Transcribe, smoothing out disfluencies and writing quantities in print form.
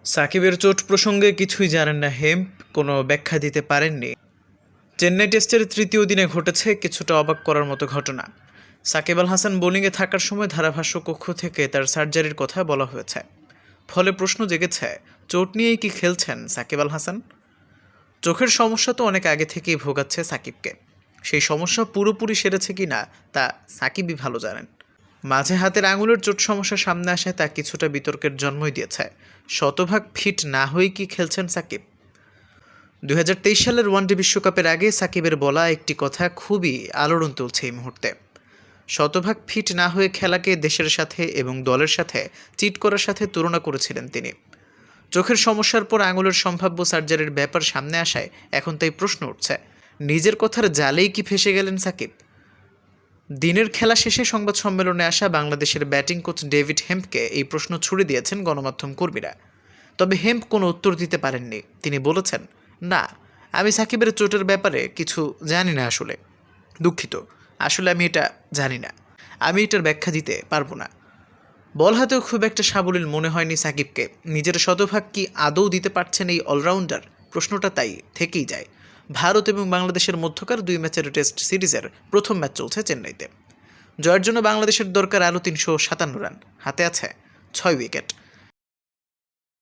সাকিবের চোট প্রসঙ্গে কিছুই জানেন না হেম্প, কোনো ব্যাখ্যা দিতে পারেননি। চেন্নাই টেস্টের তৃতীয় দিনে ঘটেছে কিছুটা অবাক করার মতো ঘটনা। সাকিব আল হাসান বোলিংয়ে থাকার সময় ধারাভাষ্য কক্ষ থেকে তার সার্জারির কথা বলা হয়েছে। ফলে প্রশ্ন জেগেছে, চোট নিয়েই কি খেলছেন সাকিব আল হাসান? চোখের সমস্যা তো অনেক আগে থেকেই ভোগাচ্ছে সাকিবকে। সেই সমস্যা পুরোপুরি সেরেছে কি না তা সাকিবই ভালো জানেন। মাঝে হাতের আঙুলের চোট সমস্যা সামনে আসায় তা কিছুটা বিতর্কের জন্মই দিয়েছে। শতভাগ ফিট না হয়ে কি খেলছেন সাকিব? 2023 সালের ওয়ানডে বিশ্বকাপের আগে সাকিবের বলা একটি কথা খুবই আলোড়ন তুলছে এই মুহূর্তে। শতভাগ ফিট না হয়ে খেলাকে দেশের সাথে এবং দলের সাথে চিট করার সাথে তুলনা করেছিলেন তিনি। চোখের সমস্যার পর আঙুলের সম্ভাব্য সার্জারির ব্যাপার সামনে আসায় এখন তাই প্রশ্ন উঠছে, নিজের কথার জালেই কি ফেসে গেলেন সাকিব? দিনের খেলা শেষে সংবাদ সম্মেলনে আসা বাংলাদেশের ব্যাটিং কোচ ডেভিড হেম্পকে এই প্রশ্ন ছুড়ে দিয়েছেন গণমাধ্যম কর্মীরা। তবে হেম্প কোনো উত্তর দিতে পারেননি। তিনি বলেছেন, না, আমি সাকিবের চোটের ব্যাপারে কিছু জানি না। দুঃখিত, আসলে আমি এটা জানি না। আমি এটার ব্যাখ্যা দিতে পারবো না। বল হাতেও খুব একটা সাবলীল মনে হয়নি সাকিবকে। নিজের শতভাগ কি আদৌ দিতে পারছেন এই অলরাউন্ডার? প্রশ্নটা তাই থেকেই যায়। ভারত এবং বাংলাদেশের মধ্যকার 2 ম্যাচের টেস্ট সিরিজের প্রথম ম্যাচ চলছে চেন্নাইতে। জয়ের জন্য বাংলাদেশের দরকার আরও 357 রান, হাতে আছে 6 উইকেট।